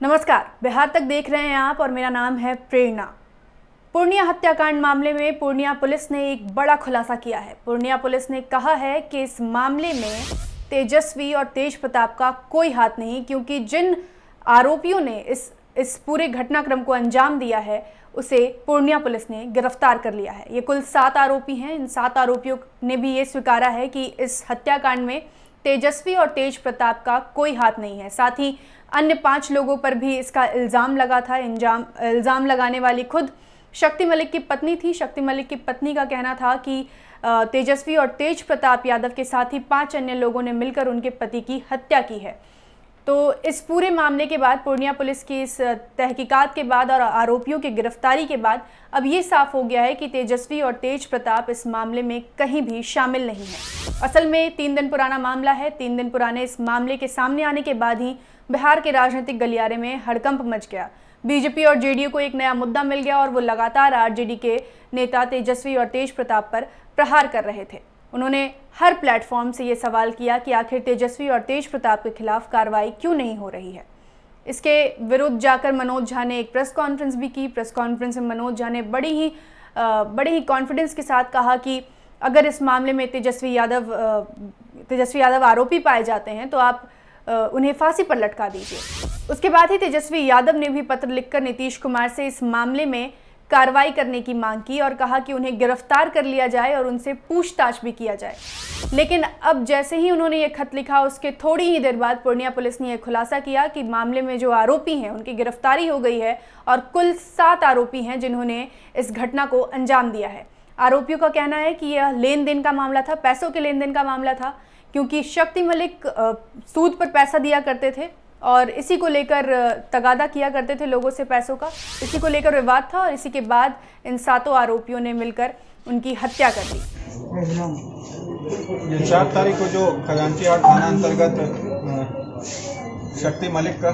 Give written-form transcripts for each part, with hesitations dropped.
नमस्कार, बिहार तक देख रहे हैं आप और मेरा नाम है प्रेरणा। पूर्णिया हत्याकांड मामले में पूर्णिया पुलिस ने एक बड़ा खुलासा किया है। पूर्णिया पुलिस ने कहा है कि इस मामले में तेजस्वी और तेज प्रताप का कोई हाथ नहीं, क्योंकि जिन आरोपियों ने इस पूरे घटनाक्रम को अंजाम दिया है उसे पूर्णिया पुलिस ने गिरफ्तार कर लिया है। ये कुल 7 आरोपी हैं। इन 7 आरोपियों ने भी ये स्वीकारा है कि इस हत्याकांड में तेजस्वी और तेज प्रताप का कोई हाथ नहीं है। साथ ही अन्य 5 लोगों पर भी इसका इल्ज़ाम लगा था। इल्ज़ाम लगाने वाली खुद शक्ति मलिक की पत्नी थी। शक्ति मलिक की पत्नी का कहना था कि तेजस्वी और तेज प्रताप यादव के साथ ही 5 अन्य लोगों ने मिलकर उनके पति की हत्या की है। तो इस पूरे मामले के बाद, पूर्णिया पुलिस की इस तहकीकात के बाद और आरोपियों की गिरफ्तारी के बाद अब ये साफ हो गया है कि तेजस्वी और तेज प्रताप इस मामले में कहीं भी शामिल नहीं है। असल में 3 दिन पुराना मामला है। 3 दिन पुराने इस मामले के सामने आने के बाद ही बिहार के राजनीतिक गलियारे में हड़कंप मच गया। बीजेपी और जेडीयू को एक नया मुद्दा मिल गया और वो लगातार आरजेडी के नेता तेजस्वी और तेज प्रताप पर प्रहार कर रहे थे। उन्होंने हर प्लेटफॉर्म से ये सवाल किया कि आखिर तेजस्वी और तेज प्रताप के खिलाफ कार्रवाई क्यों नहीं हो रही है। इसके विरुद्ध जाकर मनोज झा ने एक प्रेस कॉन्फ्रेंस भी की। प्रेस कॉन्फ्रेंस में मनोज झा ने बड़े ही कॉन्फिडेंस के साथ कहा कि अगर इस मामले में तेजस्वी यादव आरोपी पाए जाते हैं तो आप उन्हें फांसी पर लटका दीजिए। उसके बाद ही तेजस्वी यादव ने भी पत्र लिखकर नीतीश कुमार से इस मामले में कार्रवाई करने की मांग की और कहा कि उन्हें गिरफ्तार कर लिया जाए और उनसे पूछताछ भी किया जाए। लेकिन अब जैसे ही उन्होंने ये खत लिखा, उसके थोड़ी ही देर बाद पूर्णिया पुलिस ने यह खुलासा किया कि मामले में जो आरोपी हैं उनकी गिरफ्तारी हो गई है और कुल 7 आरोपी हैं जिन्होंने इस घटना को अंजाम दिया है। आरोपियों का कहना है कि यह लेन देन का मामला था, पैसों के लेन देन का मामला था, क्योंकि शक्ति मलिक सूद पर पैसा दिया करते थे और इसी को लेकर तगादा किया करते थे लोगों से पैसों का। इसी को लेकर विवाद था और इसी के बाद इन 7 आरोपियों ने मिलकर उनकी हत्या कर दी। ये 4 तारीख को जो खजांची हाट थाना अंतर्गत शक्ति मलिक का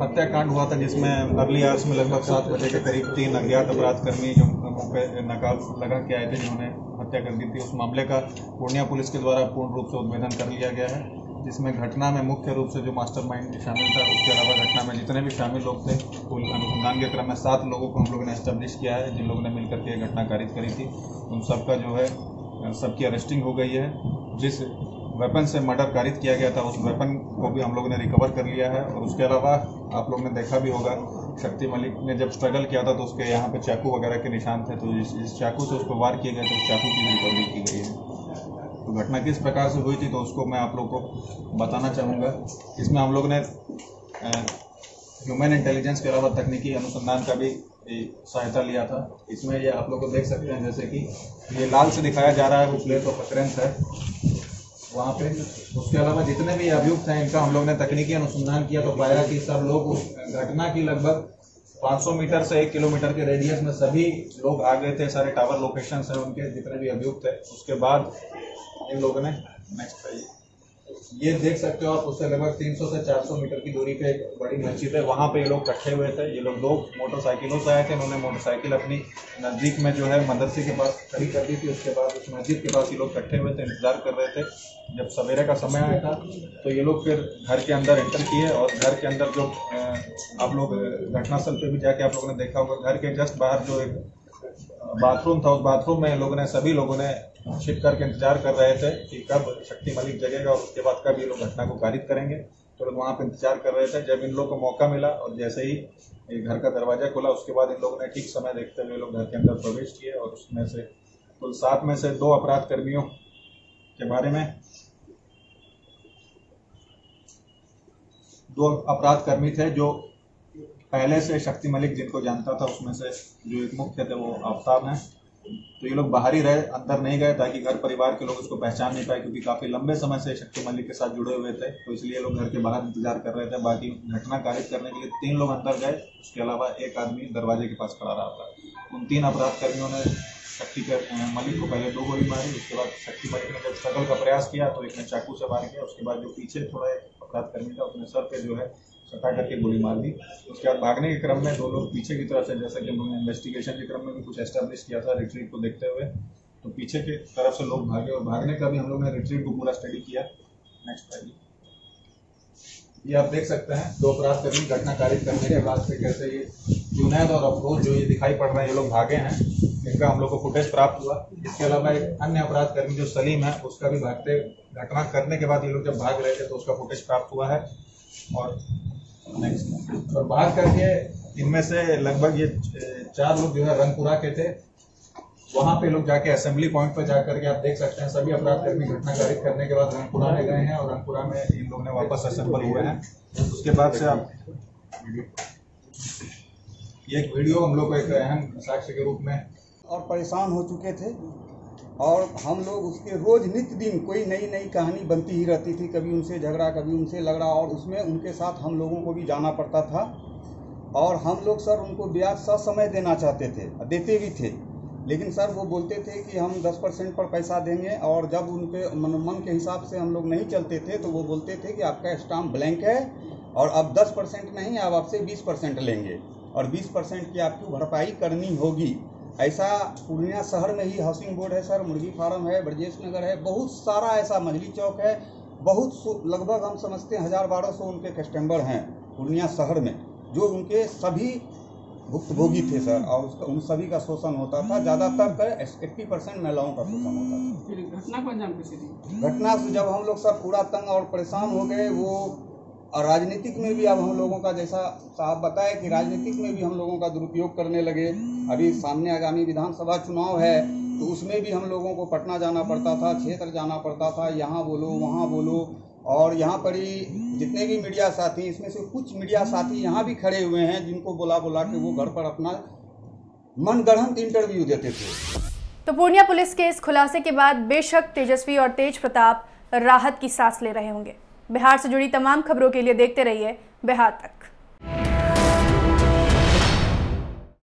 हत्याकांड हुआ था, जिसमें अर्ली आवर्स में लगभग 7 बजे के करीब 3 अज्ञात अपराधकर्मी जो मुंह पे नकाब लगा के आए थे, जिन्होंने हत्या कर दी थी, उस मामले का पूर्णिया पुलिस के द्वारा पूर्ण रूप से उद्भेदन कर लिया गया है। जिसमें घटना में मुख्य रूप से जो मास्टरमाइंड शामिल था, उसके अलावा घटना में जितने भी शामिल लोग थे, कुल अनुसंधान के क्रम में 7 लोगों को हम लोगों ने एस्टेब्लिश किया है, जिन लोगों ने मिलकर के घटना कारित करी थी। उन सबका जो है सबकी अरेस्टिंग हो गई है। जिस वेपन से मर्डर कारित किया गया था, उस वेपन को भी हम लोगों ने रिकवर कर लिया है। और उसके अलावा आप लोग ने देखा भी होगा, शक्ति मलिक ने जब स्ट्रगल किया था तो उसके यहाँ पे चाकू वगैरह के निशान थे, तो जिस चाकू से उसको वार किए गए थे, उस चाकू की रिकवरी की गई है। तो घटना किस प्रकार से हुई थी तो उसको मैं आप लोग को बताना चाहूँगा। इसमें हम लोग ने ह्यूमन इंटेलिजेंस के अलावा तकनीकी अनुसंधान का भी सहायता लिया था। इसमें ये आप लोग को देख सकते हैं, जैसे कि ये लाल से दिखाया जा रहा है वो प्लेस ऑफ अकरेंस है वहाँ पे। उसके अलावा जितने भी अभियुक्त हैं, इनका हम लोग ने तकनीकी अनुसंधान किया तो पाया कि सब लोग घटना की लगभग 500 मीटर से 1 किलोमीटर के रेडियस में सभी लोग आ गए थे। सारे टावर लोकेशंस हैं उनके, जितने भी अभियुक्त है। उसके बाद इन लोगों ने नेक्स्ट आइए, ये देख सकते हो आप, उससे लगभग 300 से 400 मीटर की दूरी पे एक बड़ी मस्जिद है, वहाँ पे ये लोग इकट्ठे हुए थे। ये लोग 2 मोटरसाइकिलों से आए थे। इन्होंने मोटरसाइकिल अपनी नज़दीक में जो है मदरसे के पास खड़ी कर दी थी। उसके बाद उस मस्जिद के पास ये लोग इकट्ठे हुए थे, इंतजार कर रहे थे। जब सवेरे का समय आया था तो ये लोग फिर घर के अंदर एंटर किए और घर के अंदर जो आप लोग घटनास्थल पे भी जाके आप लोगों ने देखा होगा, घर के जस्ट बाहर जो एक बाथरूम था, उस बाथरूम में सभी लोगों ने छिप करके इंतजार कर रहे थे कि कब शक्ति मलिक जगेगा और उसके बाद कब ये लोग घटना को कारित करेंगे। तो लोग वहाँ पे इंतजार कर रहे थे। जब इन लोगों को मौका मिला और जैसे ही घर का दरवाजा खुला, उसके बाद इन लोगों ने ठीक समय देखते हुए लोग घर के अंदर प्रवेश किए और उसमें से कुल 7 में से 2 अपराध कर्मियों के बारे में 2 अपराध कर्मी थे जो पहले से शक्ति मलिक जिनको जानता था, उसमें से जो एक मुख्य थे वो आफ्ताब हैं। तो ये लोग बाहर ही रहे, अंदर नहीं गए ताकि घर परिवार के लोग उसको पहचान नहीं पाए, क्योंकि काफी लंबे समय से शक्ति मलिक के साथ जुड़े हुए थे। तो इसलिए लोग घर के बाहर इंतजार कर रहे थे। बाकी घटना कारित करने के लिए 3 लोग अंदर गए, उसके अलावा एक आदमी दरवाजे के पास खड़ा रहा था। उन 3 अपराध कर्मियों ने शक्ति मलिक को पहले 2 गोली मारी। उसके बाद शक्ति मलिक ने जब स्ट्रगल का प्रयास किया तो एक ने चाकू से वार किया। उसके बाद जो पीछे थोड़ा एक अपराध कर्मी था, उसने सर पे जो है सटा करके गोली मार दी। उसके बाद भागने के क्रम में 2 लोग पीछे की तरफ से, जैसा कि हम लोगों ने इन्वेस्टिगेशन के क्रम में भी कुछ एस्टेब्लिश किया था रिट्रीट को देखते हुए, तो पीछे की तरफ से लोग भागे और भागने का भी हम लोग ने रिट्रीट को पूरा स्टडी किया। नेक्स्ट आइए। ये आप देख सकते हैं 2 अपराधकर्मी घटना कारित करने के बाद से कैसे ये जुनैद और अफरोज जो ये दिखाई पड़ रहे हैं, ये लोग भागे हैं, इनका हम लोग को फुटेज प्राप्त हुआ। इसके अलावा एक अन्य अपराधकर्मी जो सलीम है, उसका भी भागते घटना करने के बाद ये लोग जब भाग रहे थे तो उसका फुटेज प्राप्त हुआ है। और नेक्स्ट, और भाग करके इनमें से लगभग ये 4 लोग जो है रंगपुरा के थे। वहां पे लोग जाके असेंबली पॉइंट पर जाकर के आप देख सकते हैं सभी अपराधकर्मी घटना कारित करने के बाद रंगपुरा में गए हैं और रंगपुरा में इन लोग ने वापस असेंबल हुए हैं। उसके बाद से आप ये एक वीडियो हम लोग को एक अहम साक्ष्य के रूप में और परेशान हो चुके थे और हम लोग उसके रोज नित्य दिन कोई नई नई कहानी बनती ही रहती थी, कभी उनसे झगड़ा कभी उनसे लगड़ा, और उसमें उनके साथ हम लोगों को भी जाना पड़ता था। और हम लोग सर उनको ब्याज ससमय देना चाहते थे, देते भी थे, लेकिन सर वो बोलते थे कि हम 10% पर पैसा देंगे, और जब उनके मन के हिसाब से हम लोग नहीं चलते थे तो वो बोलते थे कि आपका स्टाम्प ब्लैंक है और अब 10% नहीं, अब आपसे 20% लेंगे और 20% की आपको भरपाई करनी होगी। ऐसा पूर्णिया शहर में ही हाउसिंग बोर्ड है सर, मुर्गी फार्म है, ब्रजेश नगर है, बहुत सारा ऐसा मजली चौक है, बहुत लगभग हम समझते हैं 1000-1200 उनके कस्टमर हैं पूर्णिया शहर में, जो उनके सभी भुक्तभोगी थे सर, और उसका उन सभी का शोषण होता था। ज़्यादातर 80% महिलाओं का शोषण होता था। फिर घटना को अंजाम कैसे दी? घटना से जब हम लोग सब पूरा तंग और परेशान हो गए, वो और राजनीतिक में भी अब हम लोगों का, जैसा साहब बताए कि राजनीतिक में भी हम लोगों का दुरुपयोग करने लगे। अभी सामने आगामी विधानसभा चुनाव है तो उसमें भी हम लोगों को पटना जाना पड़ता था, क्षेत्र जाना पड़ता था, यहाँ बोलो वहाँ बोलो, और यहाँ पर ही जितने भी मीडिया साथी, इसमें से कुछ मीडिया साथी यहाँ भी खड़े हुए हैं जिनको बुला के वो घर पर अपना मनगढ़ंत इंटरव्यू देते थे। तो पूर्णिया पुलिस के इस खुलासे के बाद बेशक तेजस्वी और तेज प्रताप राहत की सांस ले रहे होंगे। बिहार से जुड़ी तमाम खबरों के लिए देखते रहिए बिहार तक।